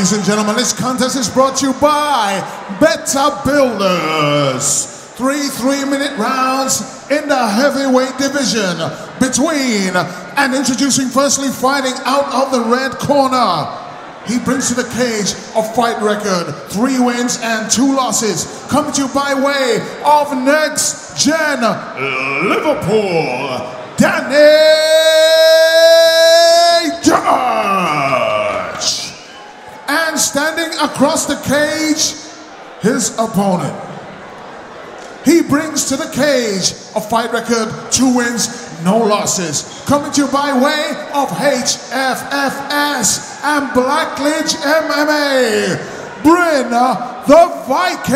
Ladies and gentlemen, this contest is brought to you by Better Builders. 3 3-minute rounds in the heavyweight division between, and introducing firstly, fighting out of the red corner. He brings to the cage a fight record, 3 wins and 2 losses. Coming to you by way of Next Gen Liverpool, Danny Dutch. And standing across the cage, his opponent. He brings to the cage a fight record, 2 wins, no losses. Coming to you by way of HFFS and Blackledge MMA, Bryn the Viking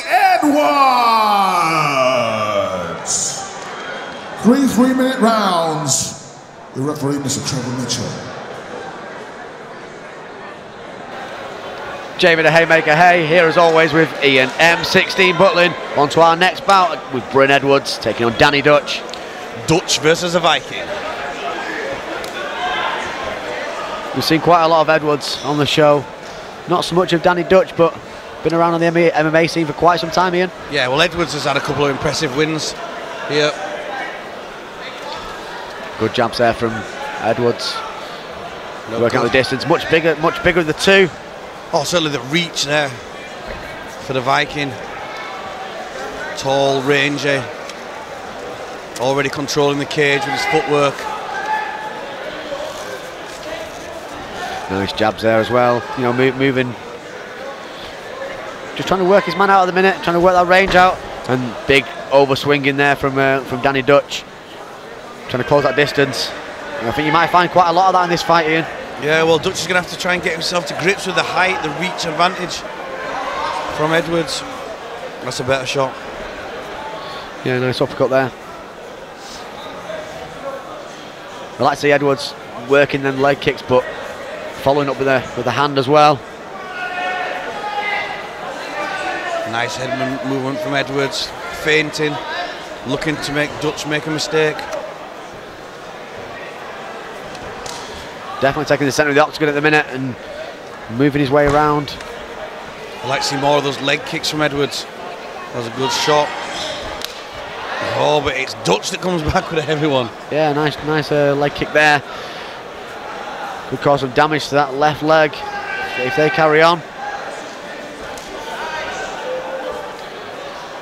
Edwards. 3 3-minute rounds. The referee, Mr. Trevor Mitchell. Jamie the Haymaker Hay here as always with Ian M16 Butlin. On to our next bout with Bryn Edwards taking on Danny Dutch. Dutch versus a Viking. We've seen quite a lot of Edwards on the show. Not so much of Danny Dutch, but been around on the MMA scene for quite some time, Ian. Yeah, well, Edwards has had a couple of impressive wins here. Good jumps there from Edwards. Working out the distance, much bigger of the two. Oh, certainly the reach there for the Viking. Tall, rangy, already controlling the cage with his footwork. Nice jabs there as well. You know, moving, just trying to work his man out at the minute, trying to work that range out, and big overswing in there from Danny Dutch, trying to close that distance. And I think you might find quite a lot of that in this fight, Ian. Yeah, well, Dutch is going to have to try and get himself to grips with the height, the reach advantage from Edwards. That's a better shot. Yeah, nice uppercut there. I like to see Edwards working them leg kicks, but following up with the hand as well. Nice head movement from Edwards, feinting, looking to make Dutch make a mistake. Definitely taking the centre of the octagon at the minute and moving his way around. I'd like to see more of those leg kicks from Edwards. That was a good shot. Oh, but it's Dutch that comes back with a heavy one. Yeah, nice leg kick there. Could cause some damage to that left leg if they carry on.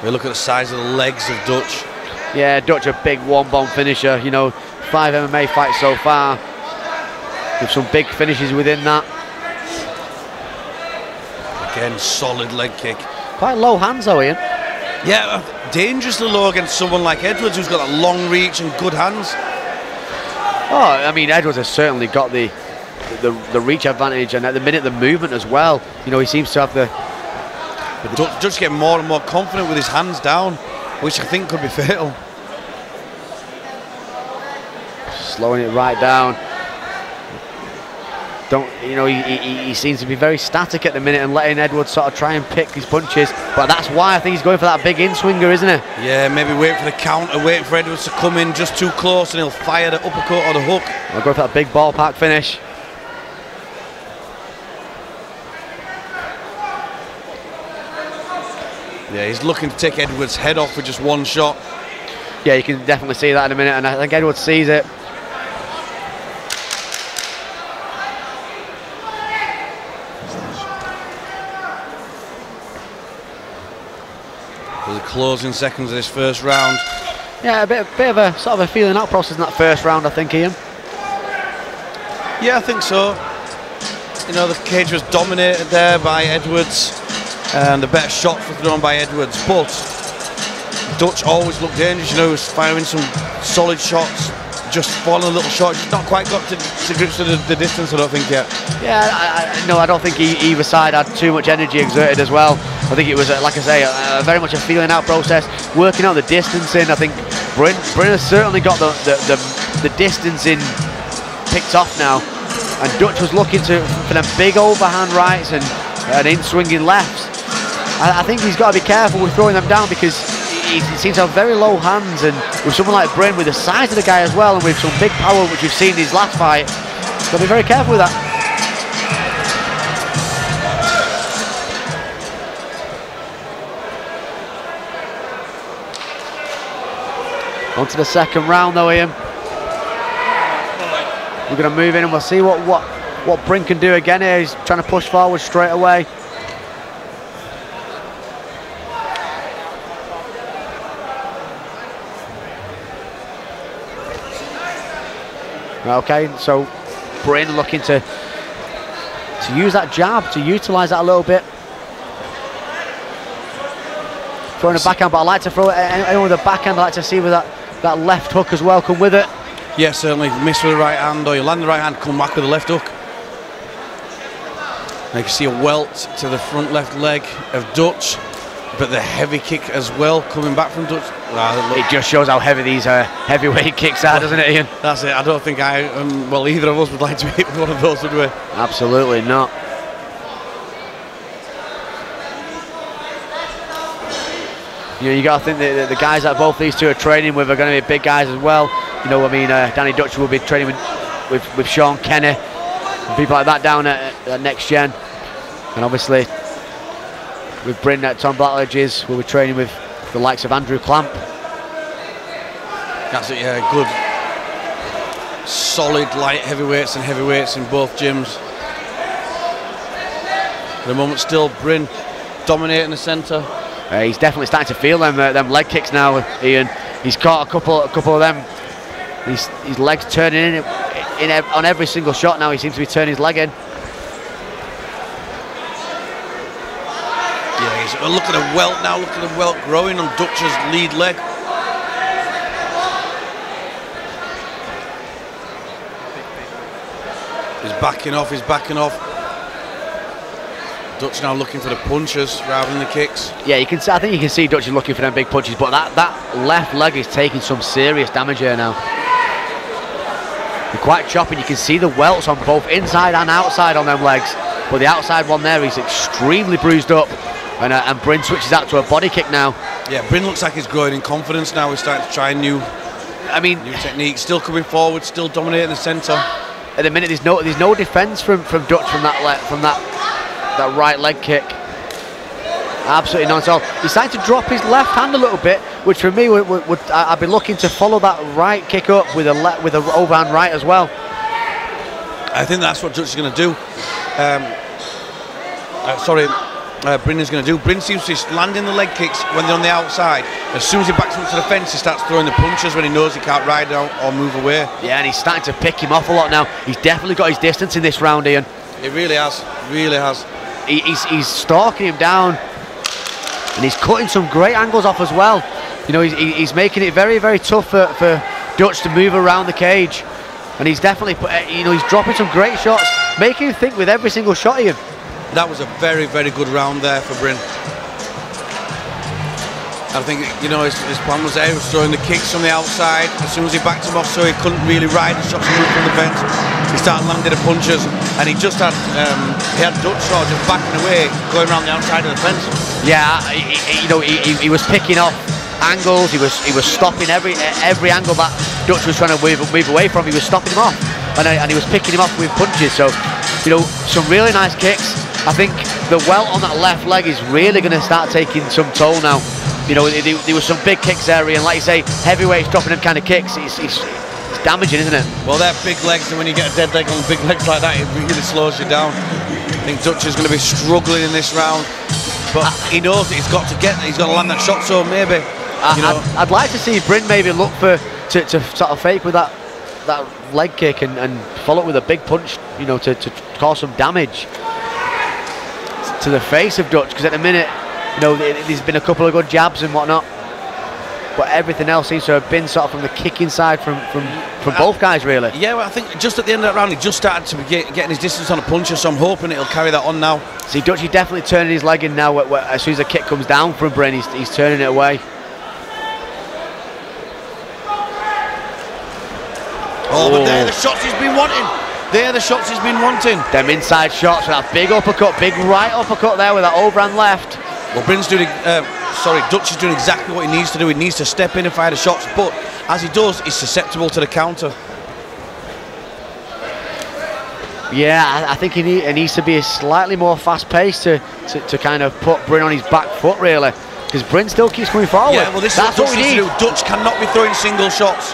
We look at the size of the legs of Dutch. Yeah, Dutch a big one-bomb finisher. You know, 5 MMA fights so far, with some big finishes within that. Again, solid leg kick. Quite low hands though, Ian. Yeah, dangerously low against someone like Edwards, who's got a long reach and good hands. Oh, I mean, Edwards has certainly got the reach advantage, and at the minute the movement as well. You know, he seems to have the Dutch getting more and more confident with his hands down, which I think could be fatal. Slowing it right down. He seems to be very static at the minute and letting Edwards sort of try and pick his punches. But that's why I think he's going for that big in-swinger, isn't he? Yeah, maybe wait for the counter, waiting for Edwards to come in just too close, and he'll fire the uppercut or the hook. I'll go for that big ballpark finish. Yeah, he's looking to take Edwards' head off with just one shot. Yeah, you can definitely see that in a minute, and I think Edwards sees it. The closing seconds of this first round. Yeah, a bit of a sort of a feeling out process in that first round, I think, Ian. Yeah, I think so. You know, the cage was dominated there by Edwards, and the better shots were thrown by Edwards, but Dutch always looked dangerous. You know, he was firing some solid shots, just falling a little short. Just not quite got to grips with the distance, I don't think, yet. Yeah, I don't think either side had too much energy exerted as well. I think it was, like I say, very much a feeling out process, working out the distance in. I think Bryn has certainly got the distance in picked off now, and Dutch was looking for them big overhand rights and in-swinging lefts. I think he's got to be careful with throwing them down, because he seems to have very low hands, and with someone like Bryn, with the size of the guy as well, and with some big power, which we've seen in his last fight, Got to be very careful with that. On to the second round though, Ian. We're going to move in and we'll see what Bryn can do again here. He's trying to push forward straight away. Okay, so Bryn looking to use that jab, to utilise that a little bit. Throwing a backhand, but I like to throw it anyone with a backhand. I like to see with that left hook as well come with it. Yeah, certainly. Miss with the right hand, or you land the right hand, come back with the left hook. Now you can see a welt to the front left leg of Dutch, but the heavy kick as well coming back from Dutch. It just shows how heavy these heavyweight kicks are, doesn't it, Ian? That's it. I don't think well, either of us would like to hit one of those, would we? Absolutely not. You know, you got to think that the guys that both these two are training with are going to be big guys as well. You know, I mean, Danny Dutch will be training with Sean Kenny and people like that down at Next Gen, and obviously with Bryn at Tom Blackledge's, we'll be training with the likes of Andrew Clamp. That's it, yeah, good, solid light heavyweights and heavyweights in both gyms. At the moment, still Bryn dominating the centre. He's definitely starting to feel them leg kicks now, Ian. He's caught a couple of them. His legs turning in on every single shot now. He seems to be turning his leg in. Yeah, look at the welt now. Look at the welt growing on Dutch's lead leg. He's backing off. He's backing off. Dutch now looking for the punches rather than the kicks. Yeah, you can. I think you can see Dutch is looking for them big punches, but that left leg is taking some serious damage here now. They're quite chopping. You can see the welts on both inside and outside on them legs, but the outside one there is extremely bruised up, and Bryn switches out to a body kick now. Yeah, Bryn looks like he's growing in confidence now. He's starting to try new techniques. Still coming forward, still dominating the centre. At the minute, there's no defence from Dutch from that right leg kick. Absolutely none at all. He's starting to drop his left hand a little bit, which for me I'd be looking to follow that right kick up with a overhand right as well. I think that's what Dutch is going to do. Bryn is going to do. Bryn seems to be landing the leg kicks when they're on the outside. As soon as he backs up to the fence, he starts throwing the punches when he knows he can't ride out or move away. Yeah, and he's starting to pick him off a lot now. He's definitely got his distance in this round, Ian. He really has. Really has. He's stalking him down, and he's cutting some great angles off as well. You know, he's making it very, very tough for Dutch to move around the cage, and he's definitely, he's dropping some great shots, making him think with every single shot, Ian. That was a very, very good round there for Bryn. I think, his plan was there. He was throwing the kicks from the outside. As soon as he backed him off so he couldn't really ride the shots and move from the fence, he started landing the punches, and he just had Dutch sort of just backing away, going around the outside of the fence. Yeah, he was picking off angles. He was stopping every angle that Dutch was trying to move away from. He was stopping him off, and he was picking him off with punches. So, some really nice kicks. I think the welt on that left leg is really going to start taking some toll now. There was some big kicks there, and like you say, heavyweights dropping them kind of kicks. It's damaging, isn't it? Well, they're big legs, and when you get a dead leg on big legs like that, it really slows you down. I think Dutch is going to be struggling in this round, but he knows that he's got to land that shot. So maybe, I'd like to see Bryn maybe look to sort of fake with that leg kick and follow it with a big punch, to cause some damage to the face of Dutch, because at the minute, there's been a couple of good jabs and whatnot, but everything else seems to have been sort of from the kicking side from both guys, really. Yeah, well, I think just at the end of that round, he just started to be getting his distance on a puncher, so I'm hoping it'll carry that on now. See, Dutch is definitely turning his leg in now. As soon as a kick comes down from Bryn, he's turning it away. But they're the shots he's been wanting. They're the shots he's been wanting. Them inside shots with that big uppercut, big right uppercut there with that overhand left. Well, Dutch is doing exactly what he needs to do. He needs to step in and fire the shots, but as he does, he's susceptible to the counter. Yeah, I think it needs to be a slightly more fast-paced to kind of put Bryn on his back foot, really, because Bryn still keeps coming forward. Yeah, well, this That's is what what we we need need. to do. Dutch cannot be throwing single shots.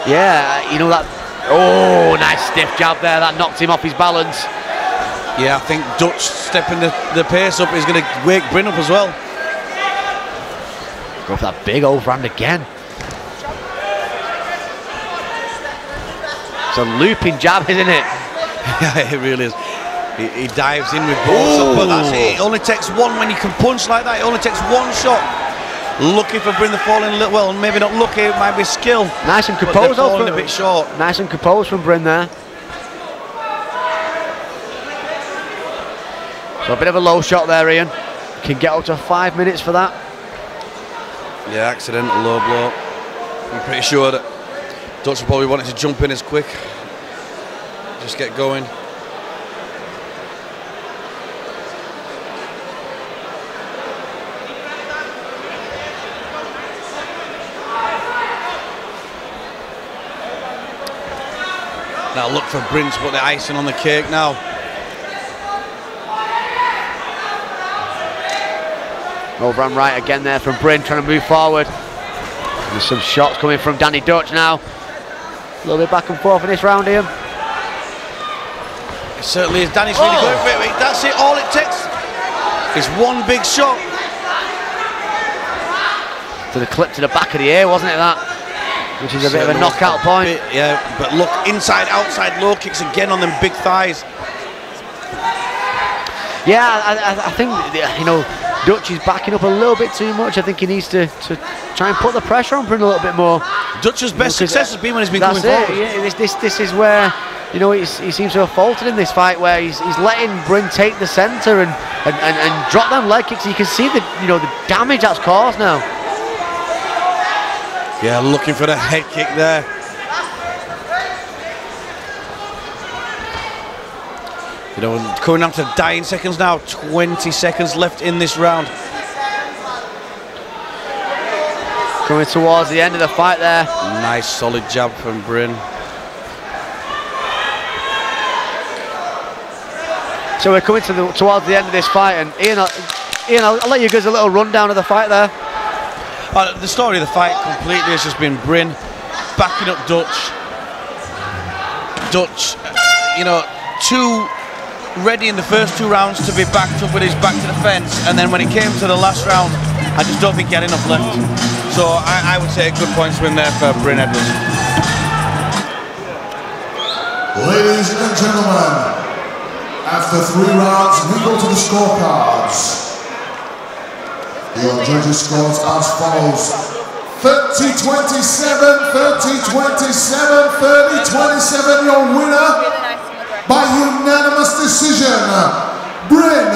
Yeah, you know that. Oh, nice stiff jab there. That knocked him off his balance. Yeah, I think Dutch stepping the pace up is going to wake Bryn up as well. Go for that big overhand again. It's a looping jab, isn't it? Yeah, it really is. He dives in with both, but that's it. It only takes one when you can punch like that. It only takes one shot. Lucky for Bryn, they're falling a little, well, maybe not lucky, it might be skill. Nice and But composed. they're falling a bit short. Nice and composed from Bryn there. So a bit of a low shot there, Ian. Can get up to 5 minutes for that. Yeah, accidental low blow. I'm pretty sure that Dutch will probably wanted to jump in as quick. Just get going. Now look for Bryn to put the icing on the cake now. Overhand right again there from Bryn, trying to move forward. There's some shots coming from Danny Dutch now. A little bit back and forth in this round here. It certainly is. Danny's really going for it. That's it. All it takes is one big shot. To the clip to the back of the ear, wasn't it, that? Which is a bit of a knockout point. Yeah, but look, inside, outside, low kicks again on them big thighs. Yeah, I think, you know, Dutch is backing up a little bit too much. I think he needs to try and put the pressure on Bryn a little bit more. Dutch's best success has been when he's been coming that's forward. it. Yeah, this is where, you know, he seems to have faltered in this fight, where he's letting Bryn take the centre and drop them leg kicks. You can see the damage that's caused now. Yeah, looking for the head kick there. You know, coming down to dying seconds now. 20 seconds left in this round. Coming towards the end of the fight there. Nice solid jab from Bryn. So we're coming towards the end of this fight, and Ian, I'll let you give us a little rundown of the fight there. The story of the fight completely has just been Bryn backing up Dutch. Dutch, you know, too ready in the first two rounds to be backed up with his back to the fence, and then when it came to the last round, I just don't think he had enough left. So I would say a good points win there for Bryn Edwards. Ladies and gentlemen, after 3 rounds, we go to the scorecards. Your judges' scores as follows: 30-27, 30-27, 30-27. Your winner by unanimous decision, Bryn